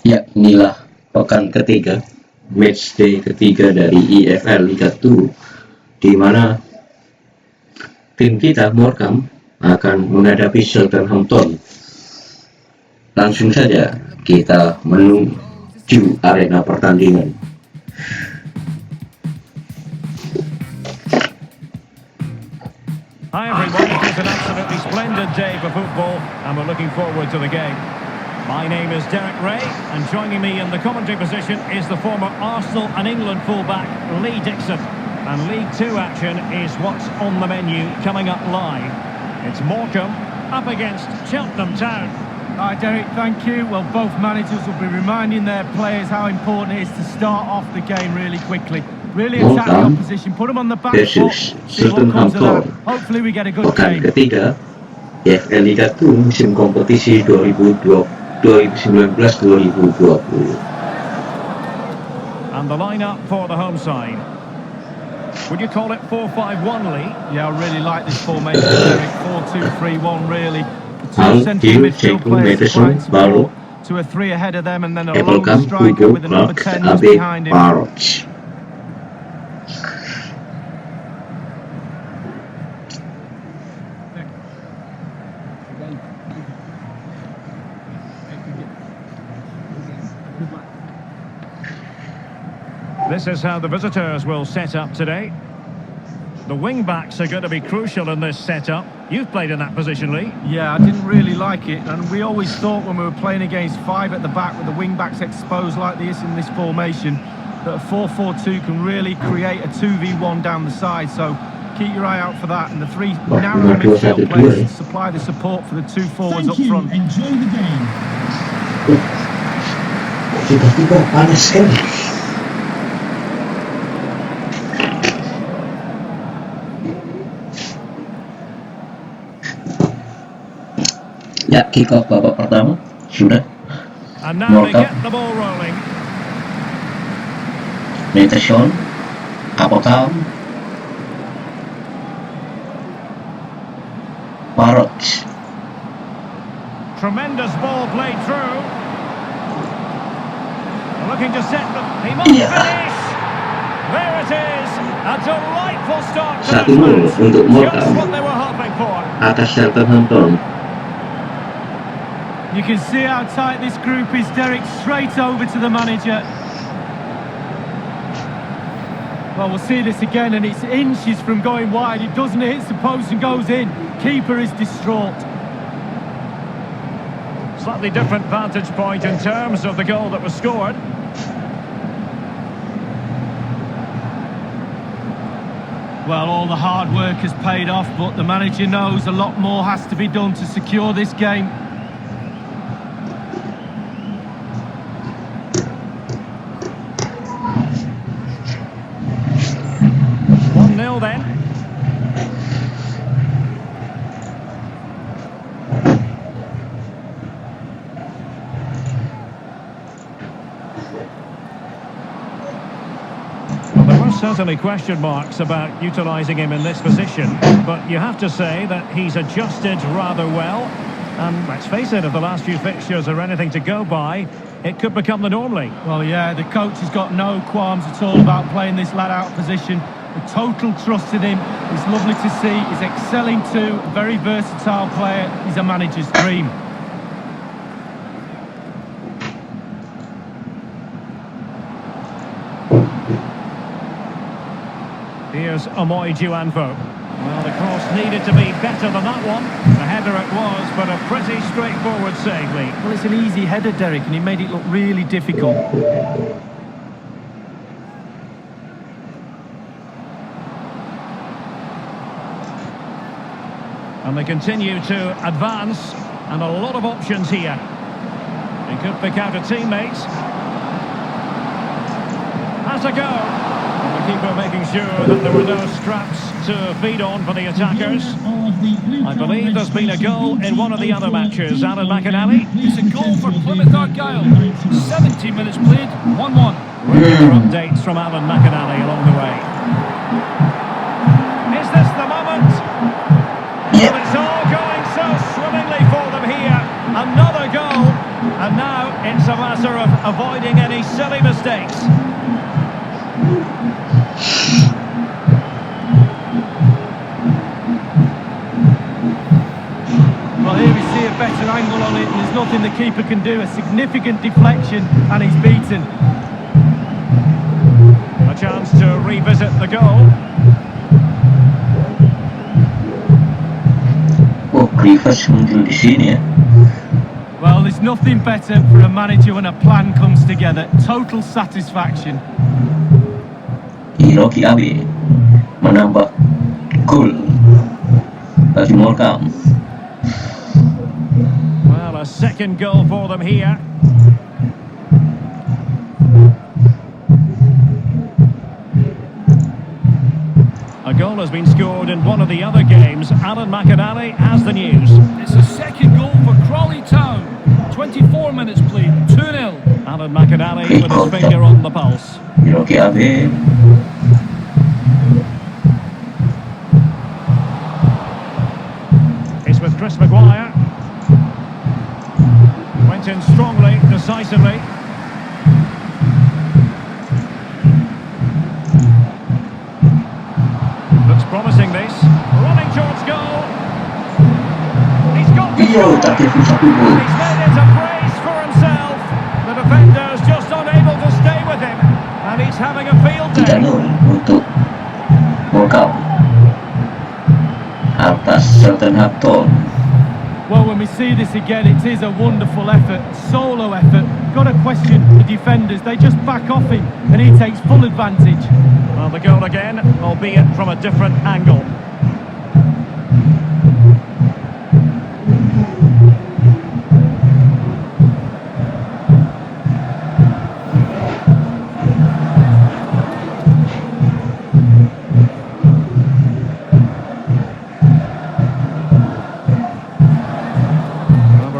Ya, inilah pekan ketiga, matchday ketiga dari EFL Liga 2, di mana tim kita MORECAMBE akan menghadapi CHELTENHAM. Langsung saja kita menuju arena pertandingan. Hi everyone, it is an absolutely splendid day for football and we're looking forward to the game. My name is Derek Ray and joining me in the commentary position is the former Arsenal and England fullback Lee Dixon. And League 2 action is what's on the menu coming up live. It's Morecambe up against Cheltenham Town. Hi Derek, thank you. Well, both managers will be reminding their players how important it is to start off the game really quickly. Really attack the opposition, put them on the back foot, see what comes of that. Hopefully we get a good Pekan game. ketiga EFL Liga 2 musim kompetisi 2019-2020. And the lineup for the home side. Would you call it 4-5-1, Lee? Yeah, I really like this formation, Derek. 4-2-3-1, really. The two central midfield players playing support to a three ahead of them, and then a lone striker with a number 10 just behind him. This is how the visitors will set up today. The wing-backs are going to be crucial in this setup. You've played in that position, Lee. Yeah, I didn't really like it, and we always thought when we were playing against five at the back with the wing-backs exposed like this in this formation, that a 4-4-2 can really create a 2v1 down the side, so keep your eye out for that. And the three narrow midfield players supply the support for the two forwards up front. Enjoy the game. Tiba-tiba panas sekali. Ya, kick off babak pertama sudah. And now they get the ball rolling. Metation, Apokam, Parrot. Tremendous ball played through. Looking to set them. He must finish. There it is. A delightful start to Satu this gol match. untuk Just Morecambe what they were hoping for. atas Cheltenham. You can see how tight this group is, Derek. Straight over to the manager. Well, we'll see this again, and it's inches from going wide. It doesn't hit the post and goes in. Keeper is distraught. Slightly different vantage point in terms of the goal that was scored. Well, all the hard work has paid off, but the manager knows a lot more has to be done to secure this game. 1-0 then. Well, there were certainly question marks about utilising him in this position, but you have to say that he's adjusted rather well. And let's face it, if the last few fixtures are anything to go by, it could become the norm, Lee. Well, yeah, the coach has got no qualms at all about playing this lad out of position. A total trust in him. It's lovely to see. He's excelling too. A very versatile player. He's a manager's dream. Here's Amoy Juanvo. Well, the cross needed to be better than that one. The header it was, but a pretty straightforward save, Lee. Well, it's an easy header, Derek, and he made it look really difficult. And they continue to advance, and a lot of options here. He could pick out a teammate. Has a go. And the keeper making sure that there were no scraps to feed on for the attackers. I believe there's been a goal in one of the other matches. Alan McInally. It's a goal for Plymouth Argyle. 70 minutes played, 1-1. Regular updates from Alan McInally along the way. Is this the moment? Well, it's all going so swimmingly for them here. Another goal. And now it's a matter of avoiding any silly mistakes. Well, here we see a better angle on it, and there's nothing the keeper can do. A significant deflection, and he's beaten. A chance to revisit the goal. Oh, Grievous muncul di sini ya. Well, there's nothing better for a manager when a plan comes together. Total satisfaction. Hiroki Abe menambah gol bagi Morecambe. Well, a second goal for them here. A goal has been scored in one of the other games. Alan McAnally has the news. It's a second goal for Crawley Town. 24 minutes played, 2-0. Alan McAnally with his finger on the pulse. Hiroki Abe. It's with Chris Maguire. Went in strongly, decisively. Looks promising, this. Running towards goal. He's got the Iyo, score. tapi satu gol. He's made it a brace for himself. The defender's just unable to stay with him. And he's having a field day. 3-0 untuk Morecambe atas Cheltenham. Well, when we see this again, it is a wonderful effort, solo effort. Got to question the defenders. They just back off him, and he takes full advantage. Well, the goal again, albeit from a different angle.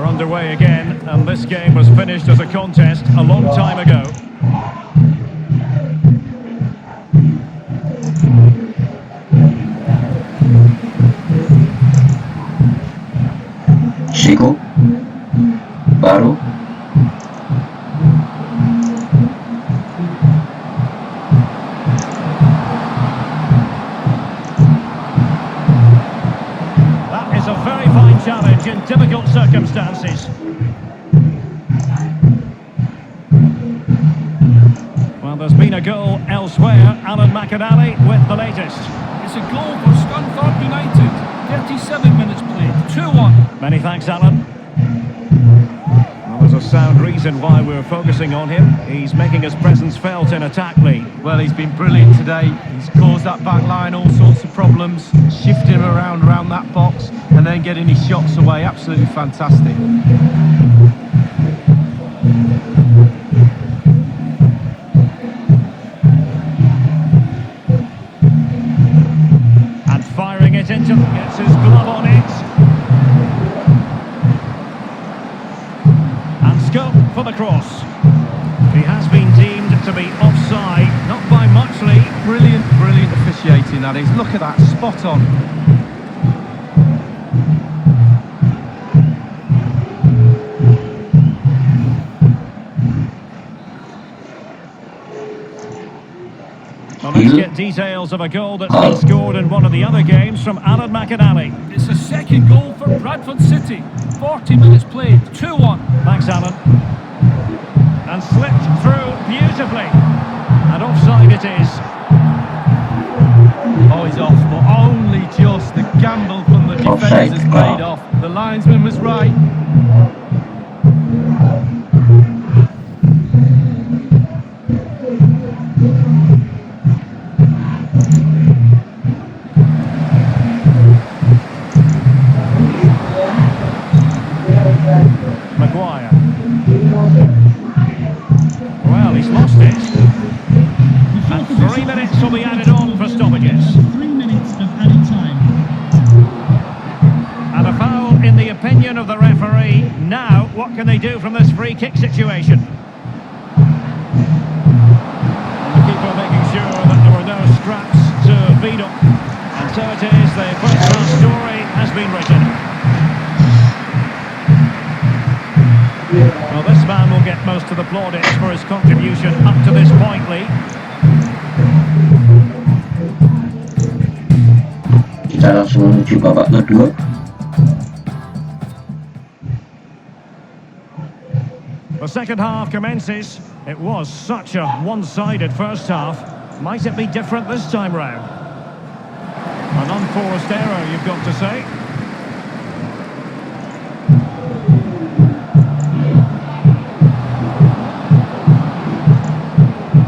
Underway again, and this game was finished as a contest a long time ago. Chico baru That is a very fine challenge in difficult circumstances. Well, there's been a goal elsewhere. Alan McAnally with the latest. It's a goal for Scunthorpe United. 37 minutes played, 2-1. Many thanks, Alan. Well, there's a sound reason why we're focusing on him. He's making his presence felt in attack, Lee. Well, he's been brilliant today. He's caused that back line all sorts of problems, shifting him around that box, and then getting his shots away. Absolutely fantastic. And firing it into, gets his glove on it. And scope for the cross. He has been deemed to be offside, not by much, Lee. Brilliant, brilliant officiating, that is. Look at that, spot on. Well, let's get details of a goal that's been scored in one of the other games from Alan McAnally. It's a second goal for Bradford City. 40 minutes played, 2-1. Thanks, Alan. And slipped through beautifully. And offside it is. Oh, he's off, but only just. The gamble from the defenders has paid off. The linesman was right. Maguire. Well, he's lost it. And 3 minutes will be added on for stoppages. 3 minutes of added time. And a foul in the opinion of the referee. Now, what can they do from this free kick situation? And the keeper making sure that there were no scraps to feed up. And so it is, the first half story has been written. Well, will get most of the plaudits for his contribution up to this point, Lee. Kita langsung menuju babak kedua. The second half commences. It was such a one-sided first half. Might it be different this time round? An unforced error, you've got to say.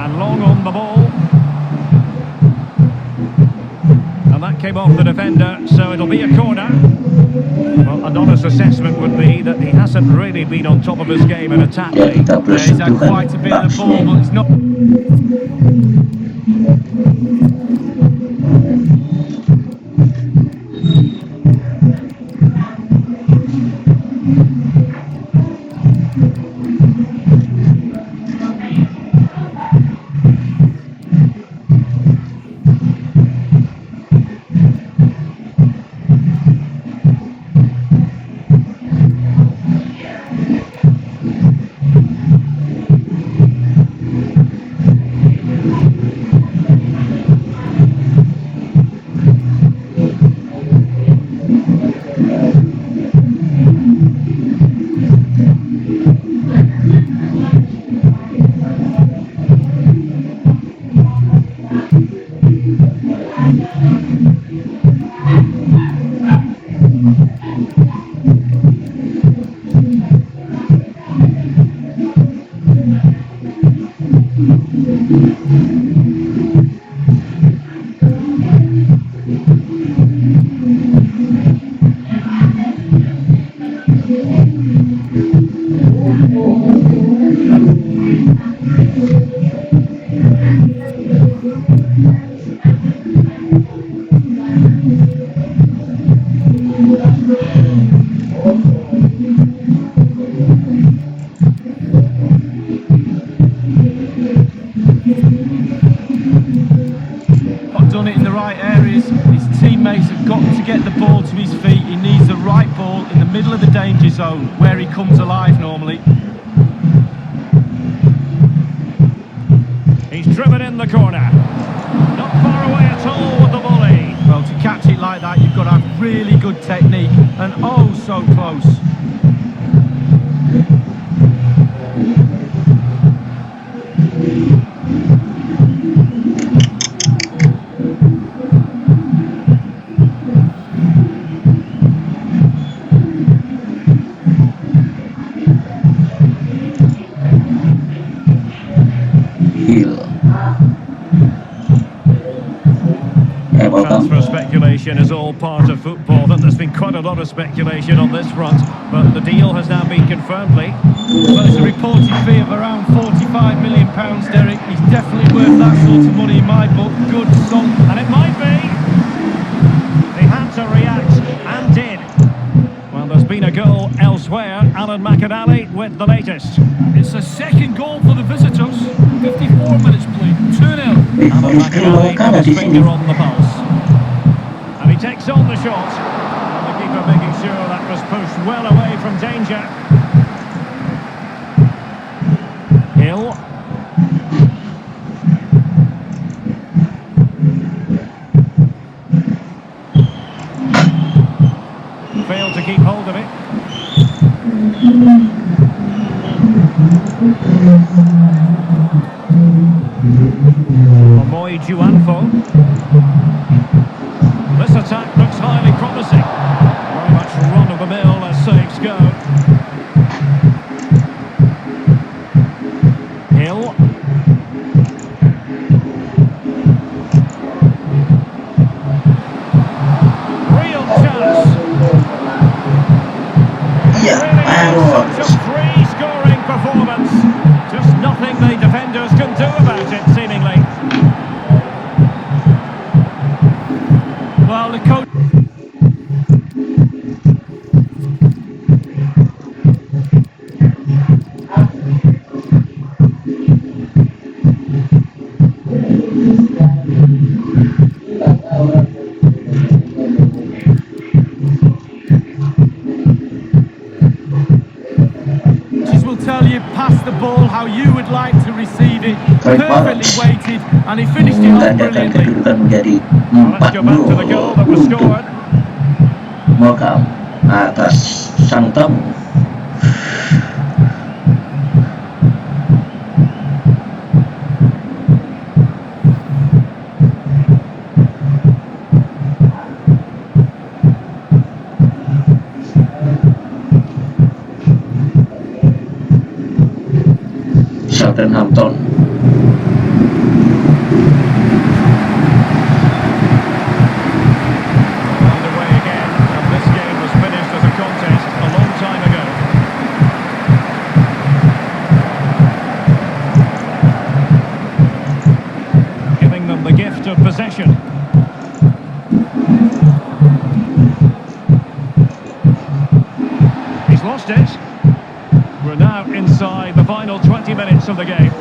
And long on the ball. And that came off the defender, so it'll be a corner. Well, an honest assessment would be that he hasn't really been on top of his game in attack. Ya, kita He's had bersentuhan quite a bit of the ball, but it's not. Done it in the right areas. His teammates have got to get the ball to his feet. He needs the right ball in the middle of the danger zone where he comes alive normally. He's driven in the corner. Not far away at all with the volley. Well, to catch it like that, you've got to have really good technique, and oh so close. Transfer speculation is all part of football, and there's been quite a lot of speculation on this front, but the deal has now been confirmed, Lee. Well, it's a reported fee of around £45 million, Derek. He's definitely worth that sort of money in my book. Good, solid. And it might be. They had to react, and did. Well, there's been a goal elsewhere. Alan McAnally with the latest. It's a second goal for the visitors. 54 minutes played. 2-0. Alan McAnally with his finger on the pulse. And he takes on the shot. And the keeper making sure that was pushed well away from danger. Hill. Failed to keep hold of it. Omoy Juanfo. This attack looks highly promising. Very much run-of-the-mill as sakes go. Hill. Real chance. Really such a free-scoring performance. Just nothing the defenders can do about it, seemingly. Well, the coach... Well, you passed the ball how you would like to receive it. Baik Perfectly banget. weighted, and he finished it off Menggandakan brilliantly. kedudukan menjadi Well, let's 4 go back to the gol goal that was untuk scored. Morecambe atas sang tamu. CHELTENHAM. Underway again, and this game was finished as a contest a long time ago. Giving them the gift of possession. He's lost it. We're now inside the final 20 minutes of the game.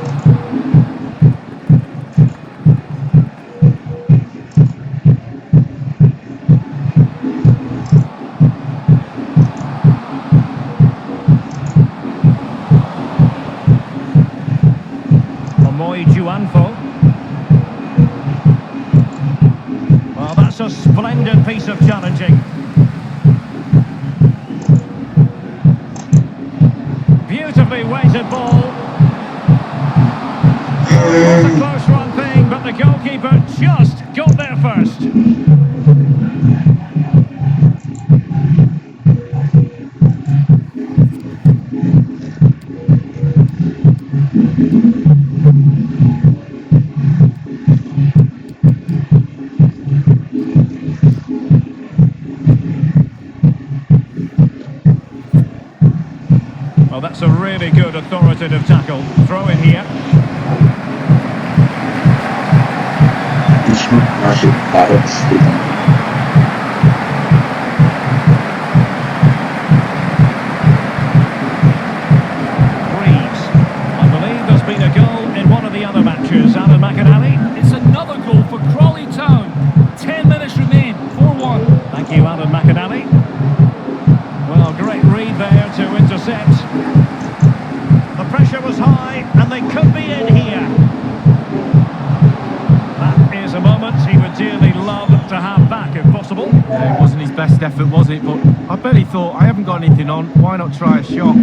Well, that's a splendid piece of challenging. Beautifully weighted ball. It was a close run thing, but the goalkeeper just got there first. Well, that's a really good authoritative tackle. Throw in here. Masuk padat sedikit. Reeves. I believe there's been a goal in one of the other matches. Alan McAnally. It's another goal for Crawley Town. 10 minutes remain. 4-1. Thank you, Alan McAnally. Well, great read there to intercept. The pressure was high, and they could be in here. That is a moment he would dearly love to have back, if possible. Yeah, it wasn't his best effort, was it? But I bet he thought, I haven't got anything on, why not try a shot?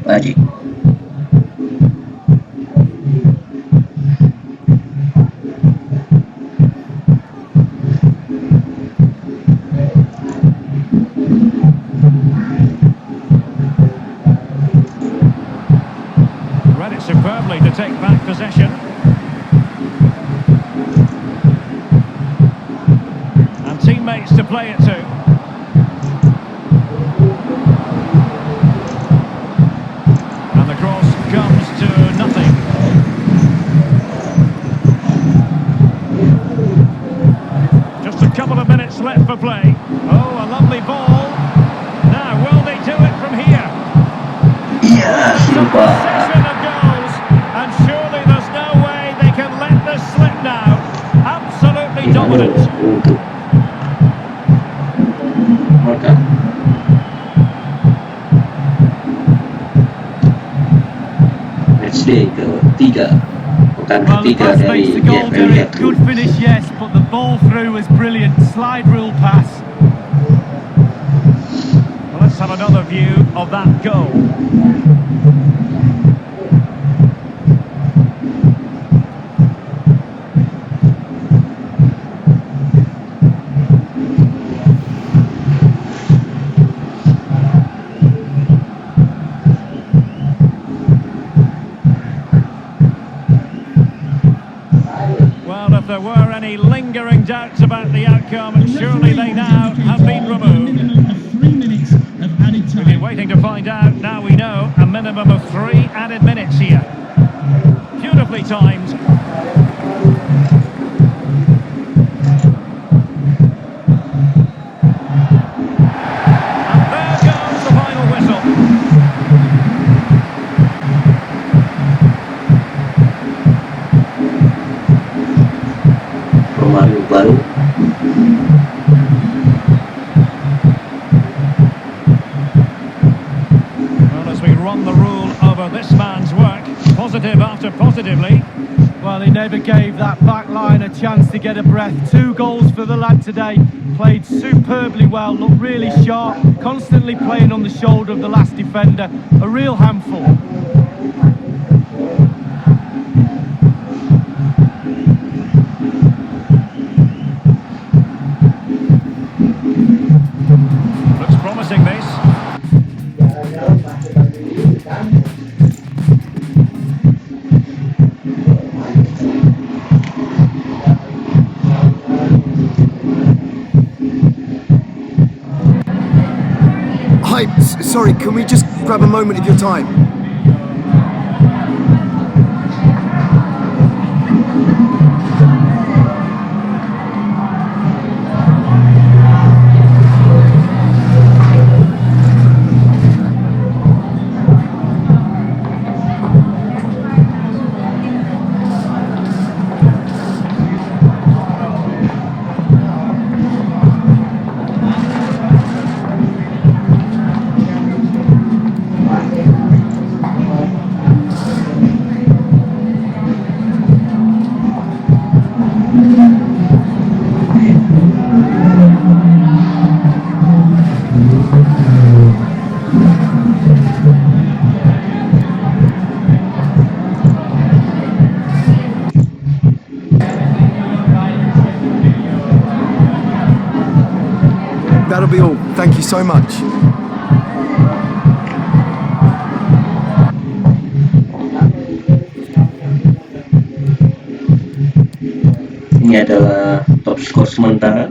Magic. Read it superbly to take back possession. And teammates to play it to. And the cross comes to nothing. Just a couple of minutes left for play. Oh, a lovely ball. Now, will they do it from here? Iya, lupa. Succession of goals, and surely there's no way they can let this slip now. Absolutely dominant. Untuk Morecambe. Matchday ketiga, pekan Well, the ketiga pass dari makes the goal, EFL Derek. Liga 2. Good finish, yes, but the ball through was brilliant. Slide rule pass. Well, let's have another view of that goal. Well, if there were any lingering doubts about the outcome, surely they now have been A removed. minimum of 3 minutes of added We've been time. waiting to find out. Now we know a minimum of 3 added minutes here. Beautifully timed. And there goes the final whistle. Pemain baru Well, as we run the rule over this man's work, positive after positively. Well, he never gave that back line a chance to get a breath. 2 goals for the lad today. Played superbly well, looked really sharp, constantly playing on the shoulder of the last defender. A real handful. Looks promising, this. Hi, sorry, can we just grab a moment of your time? That'll be all. Thank you so much. Ini adalah top skor sementara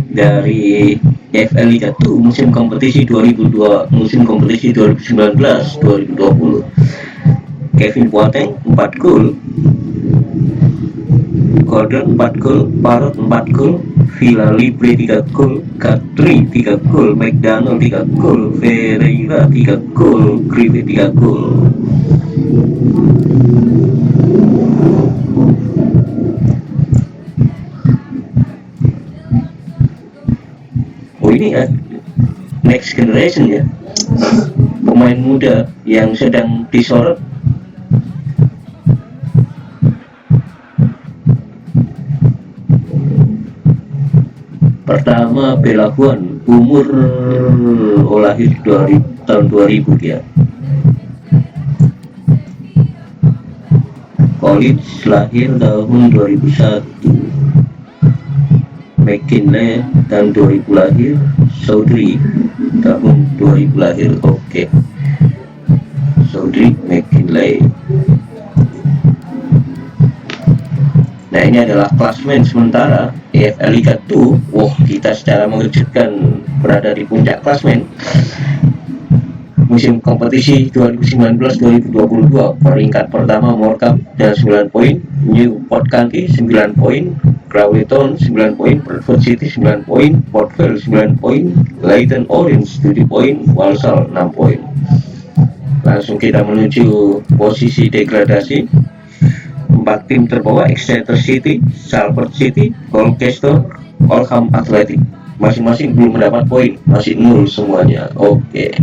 dari EFL Liga 2 musim kompetisi 2019-2020. Kevin Boateng 4 gol, Gordon 4 gol, Parrot 4 gol, Villa Libre 3 gol, Kadri 3 gol, McDonald 3 gol, Ferreira 3 gol, Griffith 3 gol. Oh, ini next generation ya, pemain muda yang sedang disorot. Pertama Belaguan, umur lahir dari tahun 2000 dia. College lahir tahun 2001. McKinley tahun 2000 lahir. Saudri tahun 2000 lahir. Oke. Saudri McKinley. Nah, ini adalah klasmen sementara EFL Liga 2. Wah, kita secara mengejutkan berada di puncak klasmen musim kompetisi 2019-2022. Peringkat pertama MORECAMBE dengan 9 poin, Newport County 9 poin, Crawley Town 9 poin, Bradford City 9 poin, Port Vale 9 poin, Leyton Orient 7 poin, Walsall 6 poin. Langsung kita menuju posisi degradasi. 4 tim terbawah: Exeter City, Salford City, Colchester, Oldham Athletic. Masing-masing belum mendapat poin, masih 0 semuanya. Oke.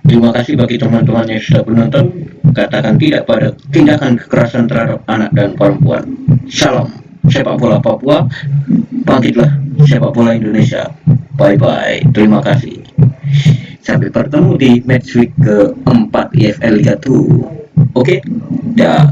Terima kasih bagi teman-teman yang sudah menonton. Katakan tidak pada tindakan kekerasan terhadap anak dan perempuan. Salam sepak bola Papua, bangkitlah sepak bola Indonesia. Bye bye, terima kasih. Sampai bertemu di match week keempat EFL Liga 2. Oke, dah.